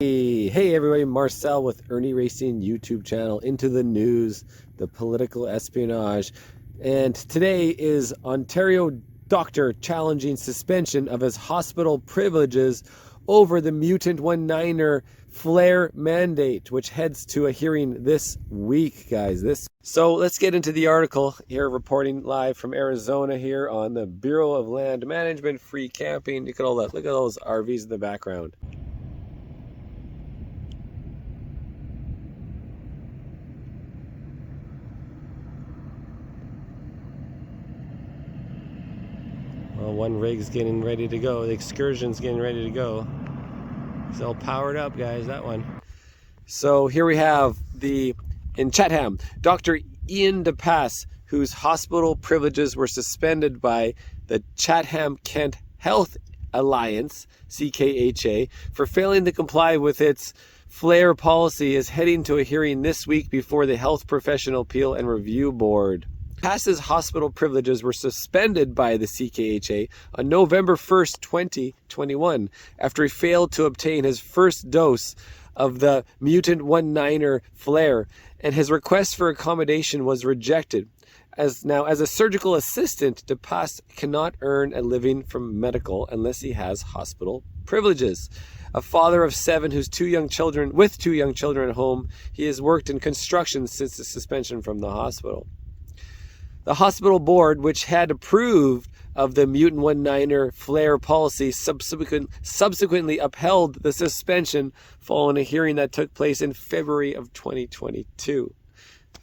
Hey everybody, Marcel with Irnieracing YouTube channel, Into the News, the political espionage. And today is Ontario doctor challenging suspension of his hospital privileges over the Mutant 19er flare mandate, which heads to a hearing this week, guys. So let's get into the article here, reporting live from Arizona here on the Bureau of Land Management, free camping. Look at all that. Look at those RVs in the background. Well, one rig's getting ready to go. The excursion's getting ready to go. It's all powered up, guys, that one. So here we have in Chatham, Dr. Ian DePass, whose hospital privileges were suspended by the Chatham Kent Health Alliance, CKHA, for failing to comply with its flare policy, is heading to a hearing this week before the Health Professional Appeal and Review Board. DePass's hospital privileges were suspended by the CKHA on November 1st, 2021, after he failed to obtain his first dose of the Mutant 19er flare, and his request for accommodation was rejected. As a surgical assistant, DePass cannot earn a living from medical unless he has hospital privileges. A father of 7 with two young children at home, he has worked in construction since the suspension from the hospital. The hospital board, which had approved of the Mutant 19er flare policy, subsequently upheld the suspension following a hearing that took place in February of 2022.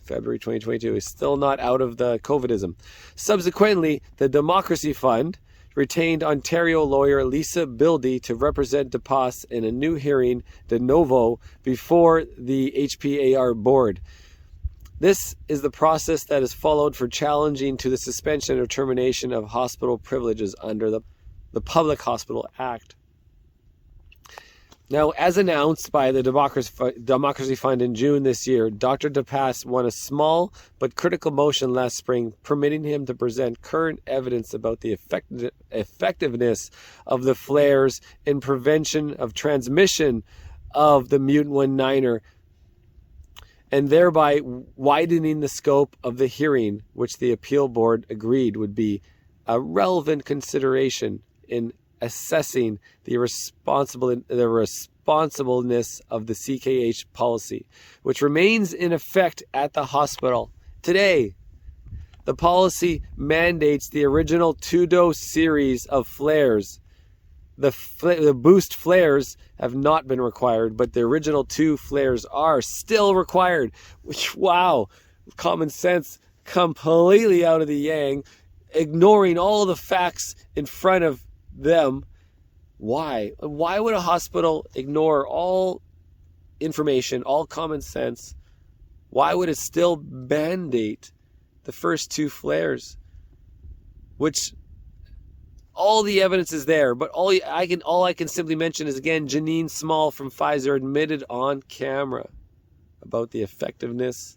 February 2022 is still not out of the COVIDism. Subsequently, the Democracy Fund retained Ontario lawyer Lisa Bildy to represent DePass in a new hearing de novo before the HPAR board. This is the process that is followed for challenging to the suspension or termination of hospital privileges under the Public Hospital Act. Now, as announced by the Democracy Fund in June this year, Dr. DePass won a small but critical motion last spring, permitting him to present current evidence about the effectiveness of the flares in prevention of transmission of the Mutant 19er, and thereby widening the scope of the hearing, which the appeal board agreed would be a relevant consideration in assessing the responsibleness of the CKH policy, which remains in effect at the hospital today. The policy mandates the original 2-dose series of flares. The boost flares have not been required, but the original 2 flares are still required. Which, wow, common sense completely out of the yang, ignoring all the facts in front of them. Why? Why would a hospital ignore all information, all common sense? Why would it still mandate the first 2 flares? Which all the evidence is there, but all I can simply mention is, again, Janine Small from Pfizer admitted on camera about the effectiveness,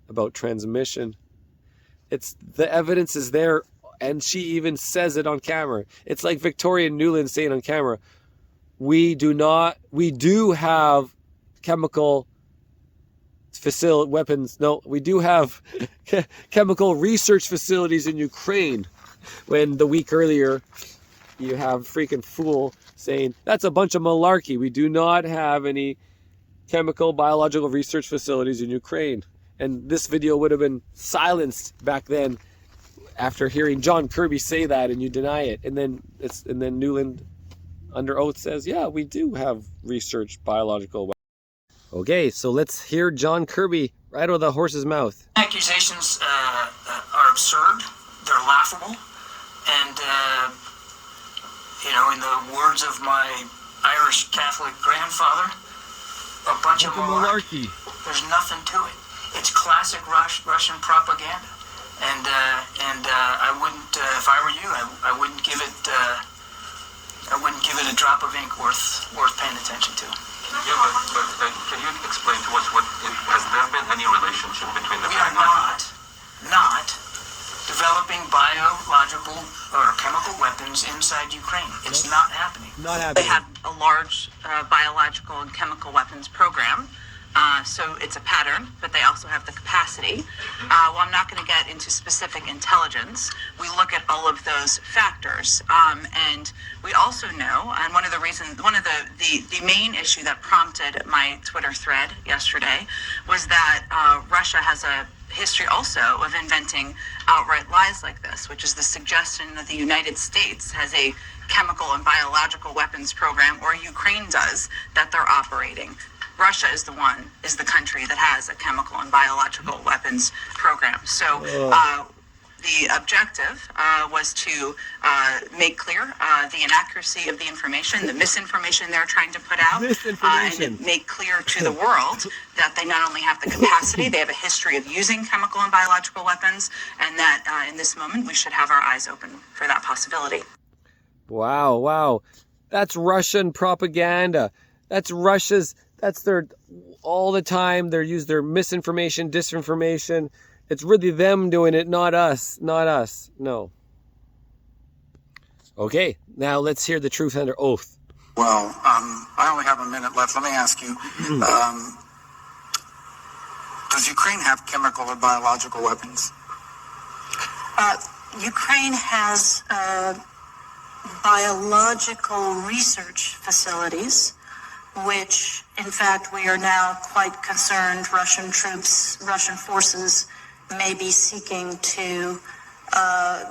about transmission. The evidence is there, and she even says it on camera. It's like Victoria Nuland saying on camera, we do have chemical weapons. No, we do have chemical research facilities in Ukraine. When the week earlier, you have freaking fool saying, that's a bunch of malarkey. We do not have any chemical, biological research facilities in Ukraine. And this video would have been silenced back then after hearing John Kirby say that, and you deny it. And then Newland under oath says, yeah, we do have research biological weapons. Okay, so let's hear John Kirby right out of the horse's mouth. Accusations are absurd. They're laughable. And, in the words of my Irish Catholic grandfather, a bunch of malarkey. There's nothing to it. It's classic Russian propaganda. And I wouldn't, if I were you, I wouldn't give it a drop of ink worth paying attention to. Yeah, but can you explain to us has there been any relationship between the... We are not developing biological or chemical weapons inside Ukraine. It's not happening. They have a large biological biological and chemical weapons program. So it's a pattern, but they also have the capacity. Well, I'm not going to get into specific intelligence. We look at all of those factors. And we also know, and one of the main issue that prompted my Twitter thread yesterday was that Russia has a history also of inventing outright lies like this, which is the suggestion that the United States has a chemical and biological weapons program, or Ukraine does, that they're operating. Russia is the country that has a chemical and biological weapons program. So the objective was to make clear the inaccuracy of the information, the misinformation they're trying to put out, and make clear to the world that they not only have the capacity, they have a history of using chemical and biological weapons, and that in this moment we should have our eyes open for that possibility. Wow, wow. That's Russian propaganda. That's their, all the time, they use their misinformation, disinformation. It's really them doing it, not us, no. Okay, now let's hear the truth under oath. Well, I only have a minute left. Let me ask you, does Ukraine have chemical or biological weapons? Ukraine has biological research facilities, which, in fact, we are now quite concerned Russian forces may be seeking to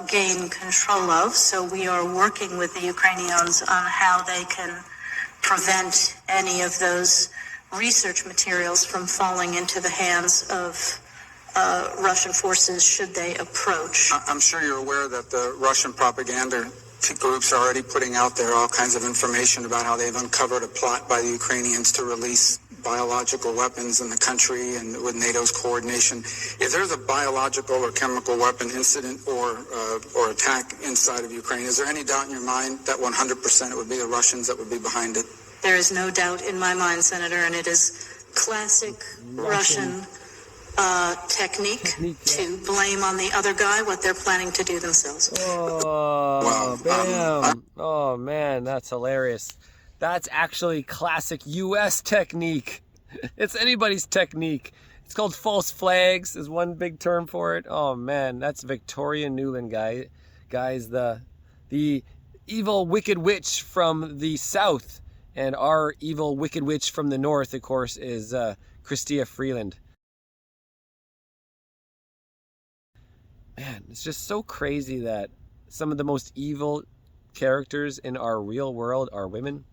gain control of. So we are working with the Ukrainians on how they can prevent any of those research materials from falling into the hands of Russian forces should they approach. I'm sure you're aware that the Russian propaganda groups are already putting out there all kinds of information about how they've uncovered a plot by the Ukrainians to release biological weapons in the country and with NATO's coordination. If there's a biological or chemical weapon incident or attack inside of Ukraine, is there any doubt in your mind that 100% it would be the Russians that would be behind it? There is no doubt in my mind, Senator, and it is classic Russian technique to blame on the other guy what they're planning to do themselves. Oh, bam. Oh, man, that's hilarious. That's actually classic U.S. technique. It's anybody's technique. It's called false flags is one big term for it. Oh, man, that's Victoria Nuland, guys. The evil wicked witch from the south. And our evil wicked witch from the north, of course, is Chrystia Freeland. Man, it's just so crazy that some of the most evil characters in our real world are women.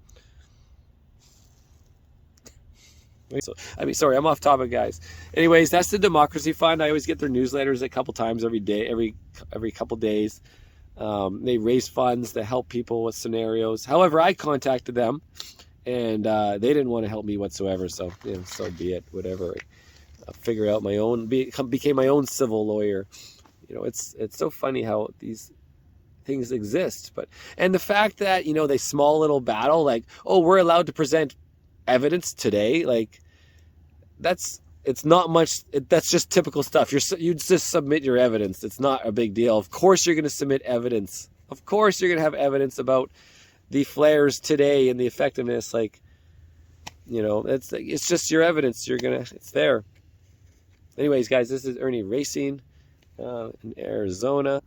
Sorry, I'm off topic, guys. Anyways, that's the Democracy Fund. I always get their newsletters a couple times every day, every couple days. They raise funds to help people with scenarios. However, I contacted them, and they didn't want to help me whatsoever. So, so be it. Whatever. I'll figure out my own. Became my own civil lawyer. It's so funny how these things exist. And the fact that they small little battle, like, oh, we're allowed to present evidence today, like it's not much. That's just typical stuff. You just submit your evidence. It's not a big deal. Of course you're going to submit evidence. Of course you're going to have evidence about the flares today and the effectiveness. Like, it's just your evidence. It's there. Anyways, guys, this is Irnieracing in Arizona.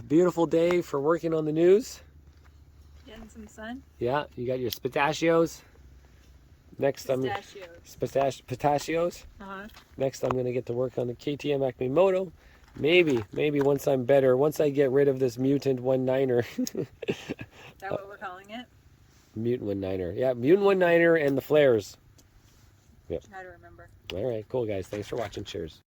Beautiful day for working on the news. Getting some sun. Yeah, you got your pistachios. Next, pistachios. Next, I'm going to get to work on the KTM Acme Moto. Maybe once I'm better, once I get rid of this mutant 1.9er. Is that what we're calling it? Mutant 1.9er. Yeah, mutant 1.9er and the flares. Yep. Try to remember. All right, cool, guys. Thanks for watching. Cheers.